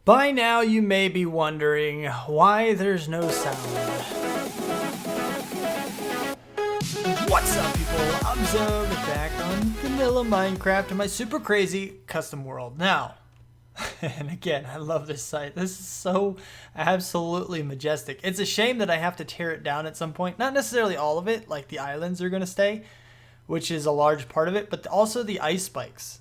By now you may be wondering why there's no sound. What's up people, I'm Xogue, back on vanilla Minecraft in my super crazy custom world. Now, and again, I love this site. This is so absolutely majestic. It's a shame that I have to tear it down at some point. Not necessarily all of it, like the islands are going to stay, which is a large part of it, but also the ice spikes.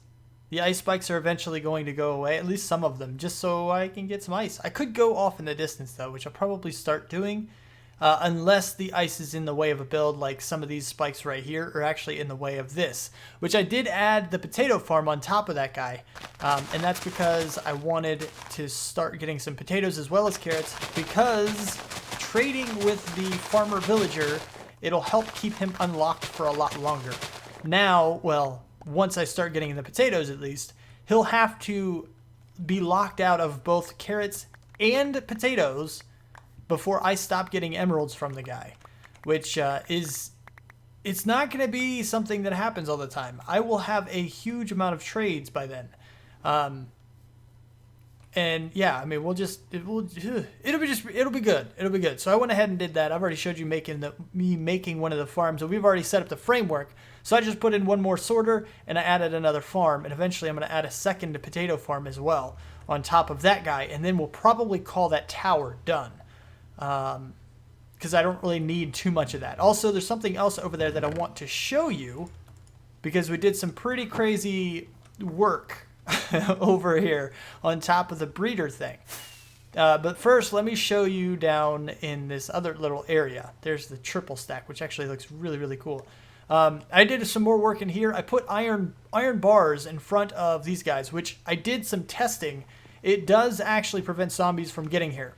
The ice spikes are eventually going to go away, at least some of them, just so I can get some ice. I could go off in the distance, though, which I'll probably start doing, unless the ice is in the way of a build, like some of these spikes right here are actually in the way of this, which I did add the potato farm on top of that guy, and that's because I wanted to start getting some potatoes as well as carrots, because trading with the farmer villager, it'll help keep him unlocked for a lot longer. Now, well, once I start getting the potatoes at least, he'll have to be locked out of both carrots and potatoes before I stop getting emeralds from the guy, which it's not going to be something that happens all the time. I will have a huge amount of trades by then. And yeah, I mean, it'll be good. It'll be good. So I went ahead and did that. I've already showed you me making one of the farms, and we've already set up the framework. So I just put in one more sorter, and I added another farm, and eventually I'm going to add a second potato farm as well on top of that guy, and then we'll probably call that tower done, because I don't really need too much of that. Also, there's something else over there that I want to show you, because we did some pretty crazy work over here on top of the breeder thing. But first, let me show you down in this other little area. There's the triple stack, which actually looks really, really cool. I did some more work in here. I put iron bars in front of these guys, which I did some testing. It does actually prevent zombies from getting here.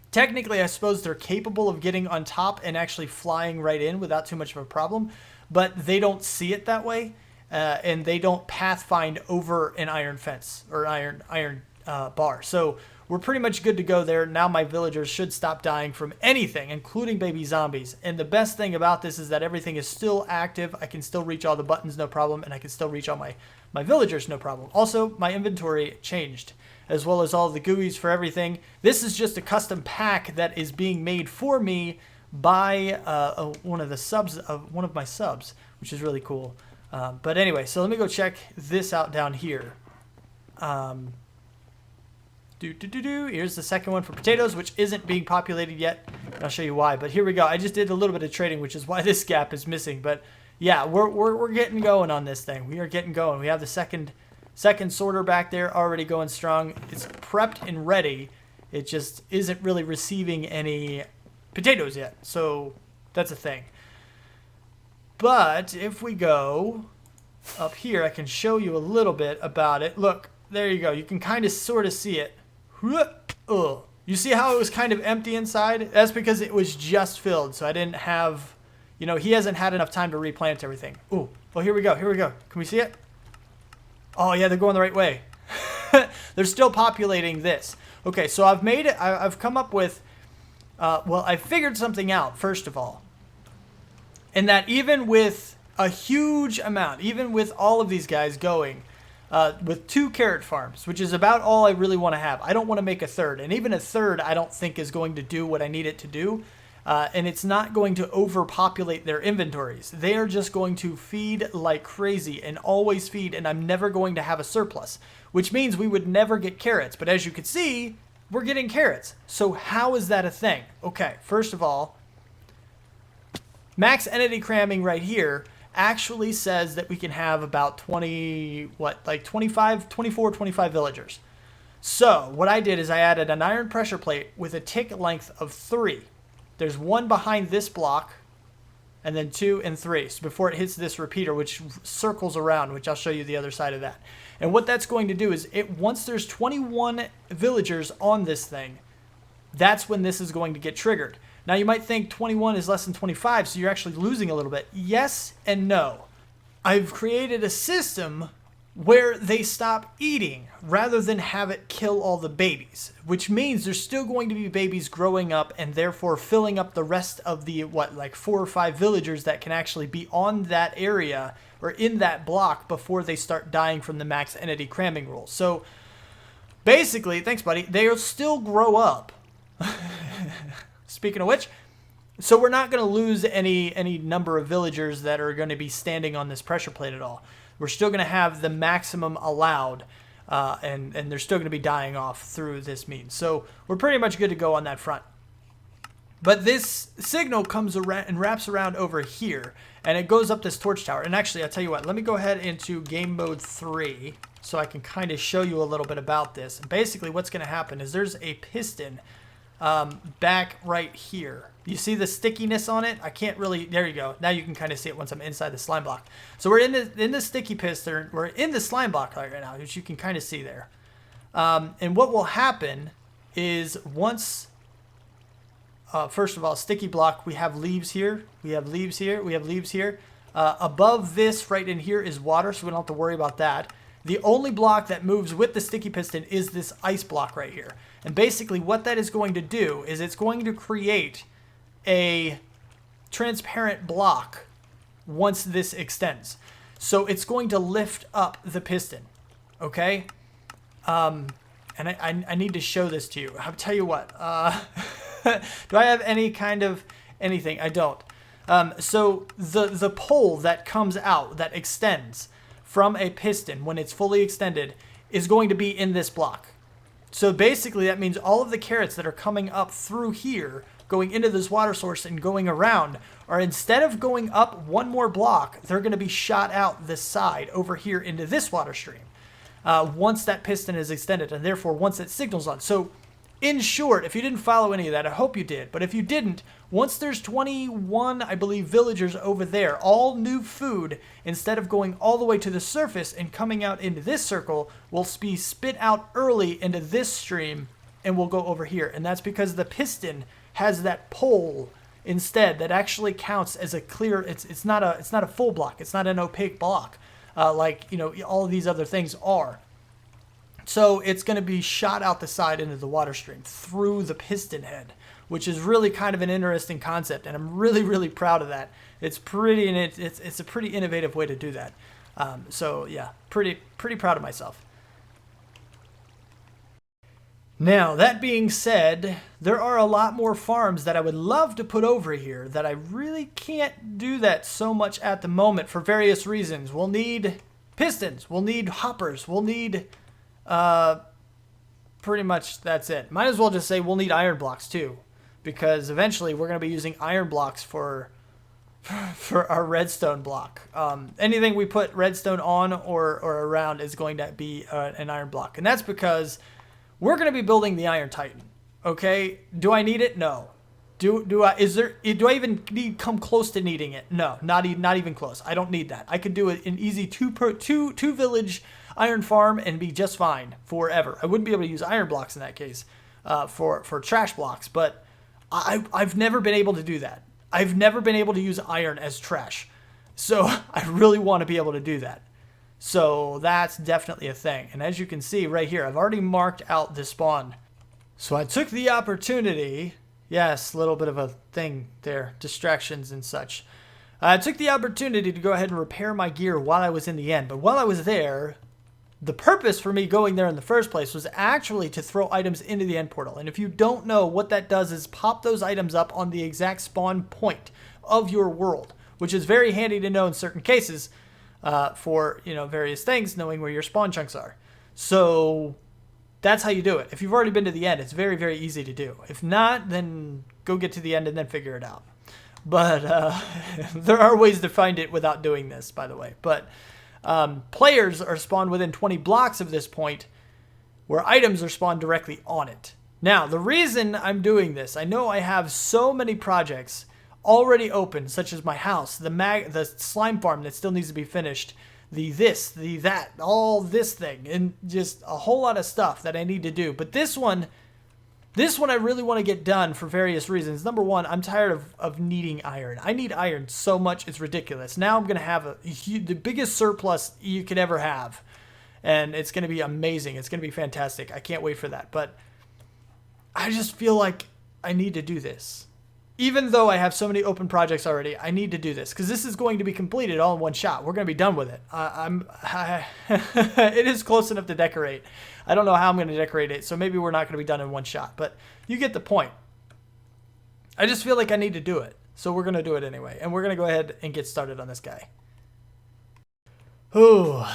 Technically, I suppose they're capable of getting on top and actually flying right in without too much of a problem, but they don't see it that way, and they don't pathfind over an iron fence or iron bar. So we're pretty much good to go there. Now my villagers should stop dying from anything, including baby zombies. And the best thing about this is that everything is still active. I can still reach all the buttons, no problem, and I can still reach all my villagers, no problem. Also, my inventory changed, as well as all the GUIs for everything. This is just a custom pack that is being made for me by one of my subs, which is really cool. But anyway, so let me go check this out down here. Here's the second one for potatoes, which isn't being populated yet. I'll show you why, but here we go. I just did a little bit of trading, which is why this gap is missing. But yeah, we're getting going on this thing. We are getting going. We have the second sorter back there already going strong. It's prepped and ready. It just isn't really receiving any potatoes yet. So that's a thing. But if we go up here, I can show you a little bit about it. Look, there you go. You can kind of sort of see it. You see how it was kind of empty inside? That's because it was just filled. So I didn't have, he hasn't had enough time to replant everything. Ooh, well, here we go. Here we go. Can we see it? Oh, yeah, they're going the right way. They're still populating this. Okay, so I've come up with, I figured something out, first of all. And that even with a huge amount, even with all of these guys going, with 2 carrot farms, which is about all I really want to have. I don't want to make a third, and even a third I don't think is going to do what I need it to do, and it's not going to overpopulate their inventories. They are just going to feed like crazy and always feed, and I'm never going to have a surplus, which means we would never get carrots. But as you can see, we're getting carrots. So how is that a thing? Okay, first of all, max entity cramming right here actually says that we can have about 24, 25 villagers. So what I did is I added an iron pressure plate with a tick length of 3. There's 1 behind this block, and then 2 and 3. So before it hits this repeater, which circles around, which I'll show you the other side of that. And what that's going to do is once there's 21 villagers on this thing, that's when this is going to get triggered. Now you might think 21 is less than 25, so you're actually losing a little bit. Yes and no. I've created a system where they stop eating rather than have it kill all the babies, which means there's still going to be babies growing up and therefore filling up the rest of the, 4 or 5 villagers that can actually be on that area or in that block before they start dying from the max entity cramming rule. So basically, thanks buddy, they'll still grow up. Speaking of which, so we're not going to lose any number of villagers that are going to be standing on this pressure plate at all. We're still going to have the maximum allowed, and they're still going to be dying off through this means. So we're pretty much good to go on that front. But this signal comes around and wraps around over here, and it goes up this torch tower. And actually, I'll tell you what, let me go ahead into game mode 3 so I can kind of show you a little bit about this. And basically what's going to happen is there's a piston back right here. You see the stickiness on it? I can't really, there you go. Now you can kind of see it once I'm inside the slime block. So we're in the sticky piston, we're in the slime block right now, which you can kind of see there. And what will happen is once, first of all, sticky block, we have leaves here, we have leaves here, we have leaves here. Above this right in here is water, so we don't have to worry about that. The only block that moves with the sticky piston is this ice block right here. And basically what that is going to do is it's going to create a transparent block once this extends. So it's going to lift up the piston, okay? And I need to show this to you. I'll tell you what. Do I have any kind of anything? I don't. So the pole that comes out, that extends from a piston when it's fully extended, is going to be in this block. So basically that means all of the carrots that are coming up through here, going into this water source and going around, are instead of going up one more block, they're going to be shot out this side over here into this water stream once that piston is extended, and therefore once it signals on. So in short, if you didn't follow any of that, I hope you did, but if you didn't, once there's 21, I believe, villagers over there, all new food, instead of going all the way to the surface and coming out into this circle, will be spit out early into this stream and will go over here. And that's because the piston has that pole instead that actually counts as a clear, it's not a full block, it's not an opaque block like, you know, all of these other things are. So it's going to be shot out the side into the water stream through the piston head, which is really kind of an interesting concept, and I'm really, really proud of that. It's a pretty innovative way to do that. So yeah, pretty proud of myself. Now, that being said, there are a lot more farms that I would love to put over here that I really can't do that so much at the moment for various reasons. We'll need pistons, we'll need hoppers, we'll need pretty much that's it. Might as well just say we'll need iron blocks too, because eventually we're going to be using iron blocks for our redstone block. Anything we put redstone on or around is going to be an iron block, and that's because we're going to be building the Iron Titan. Okay, do I need it? No. Do I even need come close to needing it? No, not even close. I don't need that. I could do an easy two village iron farm and be just fine forever. I wouldn't be able to use iron blocks in that case for trash blocks, but I've never been able to do that. I've never been able to use iron as trash, so I really want to be able to do that. So that's definitely a thing. And as you can see right here, I've already marked out the spawn. So I took the opportunity. Yes, a little bit of a thing there, distractions and such. I took the opportunity to go ahead and repair my gear while I was in the end. But while I was there, the purpose for me going there in the first place was actually to throw items into the end portal. And if you don't know, what that does is pop those items up on the exact spawn point of your world, which is very handy to know in certain cases for, you know, various things, knowing where your spawn chunks are. So that's how you do it. If you've already been to the end, it's very, very easy to do. If not, then go get to the end and then figure it out. But there are ways to find it without doing this, by the way. But players are spawned within 20 blocks of this point, where items are spawned directly on it. Now, the reason I'm doing this, I know I have so many projects already open, such as my house, the slime farm that still needs to be finished, the that, all this thing, and just a whole lot of stuff that I need to do. But this one I really want to get done for various reasons. Number one, I'm tired of needing iron. I need iron so much, it's ridiculous. Now I'm going to have the biggest surplus you could ever have, and it's going to be amazing. It's going to be fantastic. I can't wait for that. But I just feel like I need to do this. even though I have so many open projects already, I need to do this because this is going to be completed all in one shot. We're going to be done with it. It is close enough to decorate. I don't know how I'm going to decorate it, so maybe we're not going to be done in one shot, but you get the point. I just feel like I need to do it, so we're going to do it anyway, and we're going to go ahead and get started on this guy. Ooh,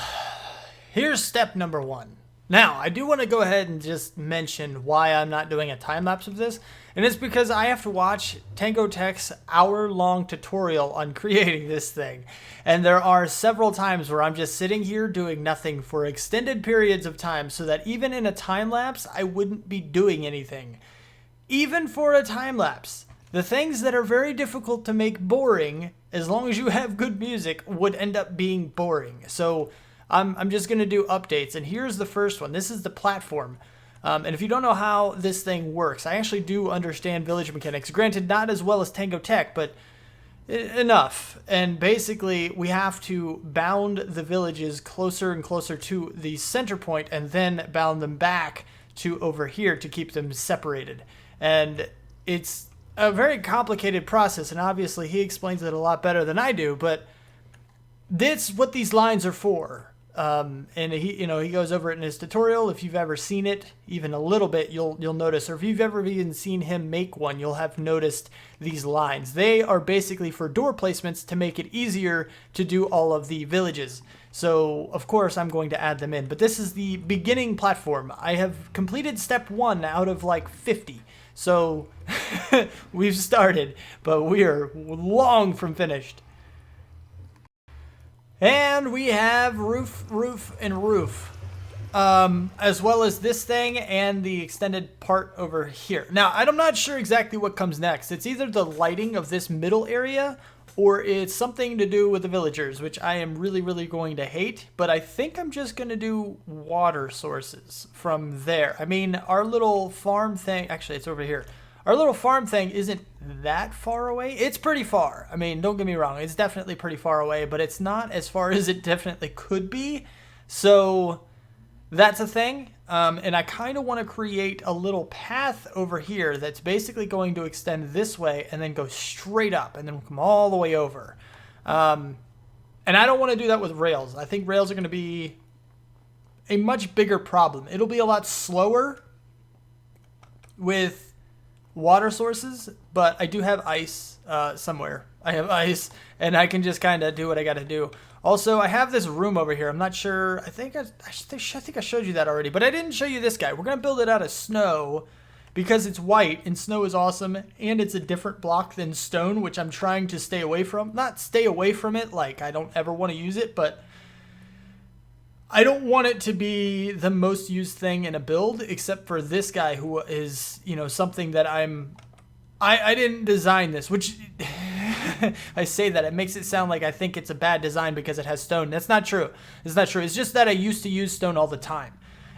here's step number 1. Now, I do want to go ahead and just mention why I'm not doing a time-lapse of this, and it's because I have to watch Tango Tech's hour-long tutorial on creating this thing, and there are several times where I'm just sitting here doing nothing for extended periods of time so that even in a time-lapse, I wouldn't be doing anything. Even for a time-lapse, the things that are very difficult to make boring, as long as you have good music, would end up being boring. So I'm just going to do updates, and here's the first one. This is the platform. And if you don't know how this thing works, I actually do understand village mechanics. Granted, not as well as Tango Tech, but enough. And basically, we have to bound the villages closer and closer to the center point, and then bound them back to over here to keep them separated. And it's a very complicated process, and obviously he explains it a lot better than I do, but that's what these lines are for. And he goes over it in his tutorial. If you've ever seen it even a little bit, you'll notice, or if you've ever even seen him make one, you'll have noticed these lines. They are basically for door placements to make it easier to do all of the villages. So of course I'm going to add them in, but this is the beginning platform. I have completed step 1 out of like 50. So we've started, but we are long from finished. And we have roof, and roof, as well as this thing and the extended part over here. Now, I'm not sure exactly what comes next. It's either the lighting of this middle area, or it's something to do with the villagers, which I am really, really going to hate. But I think I'm just going to do water sources from there. I mean, our little farm thing, actually, it's over here. Our little farm thing isn't that far away. It's pretty far. I mean, don't get me wrong. It's definitely pretty far away, but it's not as far as it definitely could be. So that's a thing. And I kind of want to create a little path over here that's basically going to extend this way and then go straight up and then come all the way over. And I don't want to do that with rails. I think rails are going to be a much bigger problem. It'll be a lot slower with water sources, but I do have ice somewhere. I have ice, and I can just kind of do what I got to do. Also, I have this room over here. I'm not sure. I think I showed you that already, but I didn't show you this guy. We're going to build it out of snow because it's white, and snow is awesome, and it's a different block than stone, which I'm trying to stay away from. Not stay away from it, like I don't ever want to use it, but I don't want it to be the most used thing in a build, except for this guy who is, something that I didn't design this, which I say that it makes it sound like I think it's a bad design because it has stone. That's not true. It's not true. It's just that I used to use stone all the time.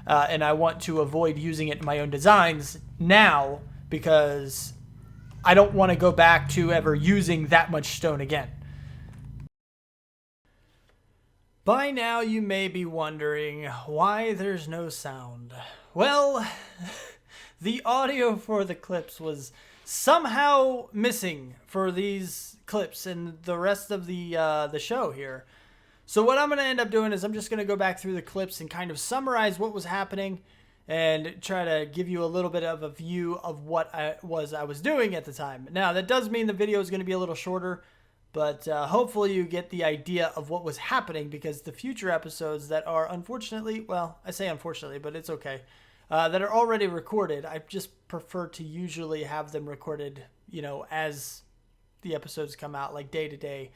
And I want to avoid using it in my own designs now because I don't want to go back to ever using that much stone again. By now you may be wondering why there's no sound. Well, the audio for the clips was somehow missing for these clips and the rest of the show here. So what I'm going to end up doing is I'm just going to go back through the clips and kind of summarize what was happening and try to give you a little bit of a view of what I was doing at the time. Now, that does mean the video is going to be a little shorter, but hopefully you get the idea of what was happening, because the future episodes that are unfortunately, well, I say unfortunately, but it's okay, that are already recorded, I just prefer to usually have them recorded, as the episodes come out, like day to day.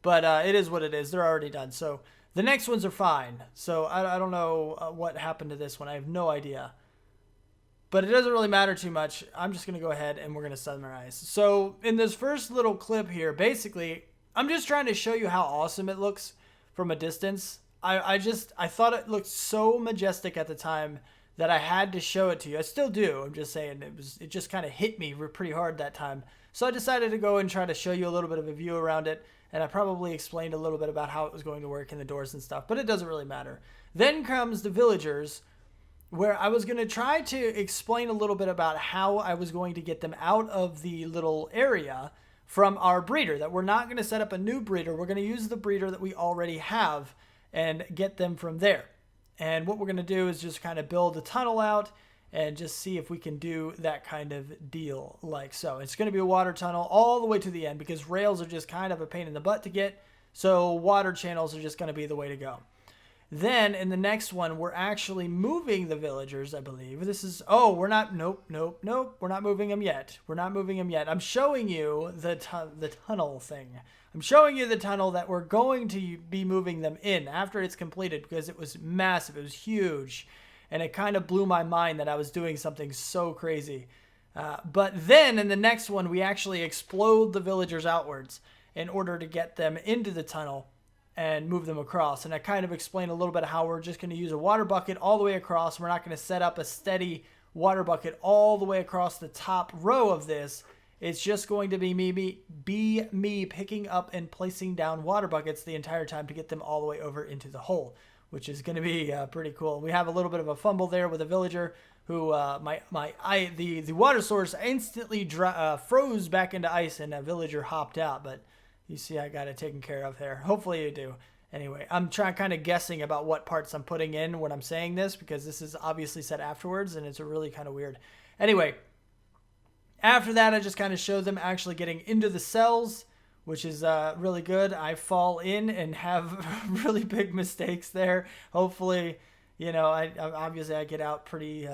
But it is what it is. They're already done. So the next ones are fine. So I don't know what happened to this one. I have no idea. But it doesn't really matter too much. I'm just going to go ahead and we're going to summarize. So in this first little clip here, basically, I'm just trying to show you how awesome it looks from a distance. I thought it looked so majestic at the time that I had to show it to you. I still do. I'm just saying it just kind of hit me pretty hard that time. So I decided to go and try to show you a little bit of a view around it. And I probably explained a little bit about how it was going to work in the doors and stuff, but it doesn't really matter. Then comes the villagers, where I was going to try to explain a little bit about how I was going to get them out of the little area from our breeder, that we're not going to set up a new breeder. We're going to use the breeder that we already have and get them from there. And what we're going to do is just kind of build a tunnel out and just see if we can do that kind of deal like so. It's going to be a water tunnel all the way to the end because rails are just kind of a pain in the butt to get. So water channels are just going to be the way to go. Then in the next one, we're actually moving the villagers, I believe. This is, oh, we're not, nope. We're not moving them yet. I'm showing you the tunnel thing. I'm showing you the tunnel that we're going to be moving them in after it's completed because it was massive. It was huge. And it kind of blew my mind that I was doing something so crazy. But then in the next one, we actually explode the villagers outwards in order to get them into the tunnel and move them across. And I kind of explained a little bit of how we're just going to use a water bucket all the way across. We're not going to set up a steady water bucket all the way across the top row of this. It's just going to be me picking up and placing down water buckets the entire time to get them all the way over into the hole, which is going to be pretty cool. We have a little bit of a fumble there with a villager who the water source instantly froze back into ice and a villager hopped out, but you see I got it taken care of there. Hopefully you do. Anyway, I'm kind of guessing about what parts I'm putting in when I'm saying this because this is obviously said afterwards and it's really kind of weird. Anyway, after that I just kind of showed them actually getting into the cells, which is really good. I fall in and have really big mistakes there. Hopefully, you know, obviously I get out pretty,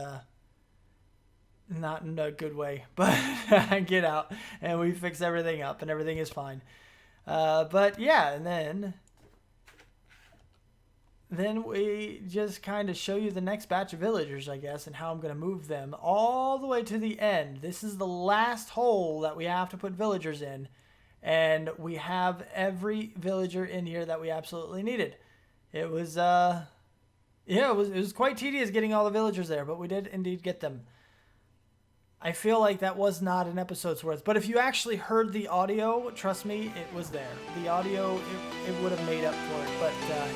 not in a good way, but I get out and we fix everything up and everything is fine. But yeah, and then we just kind of show you the next batch of villagers, I guess, and how I'm going to move them all the way to the end. This is the last hole that we have to put villagers in. And we have every villager in here that we absolutely needed. It was, it was quite tedious getting all the villagers there, but we did indeed get them. I feel like that was not an episode's worth, but if you actually heard the audio, trust me, it was there. The audio, it would have made up for it, but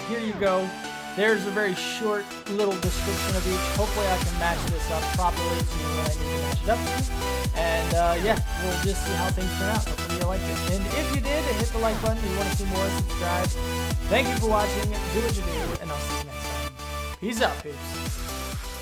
here you go. There's a very short little description of each. Hopefully I can match this up properly to what I need to match it up to. And yeah, we'll just see how things turn out. Hopefully you liked it. And if you did, hit the like button. If you want to see more, subscribe. Thank you for watching. Do what you do, and I'll see you next time. Peace out, peeps.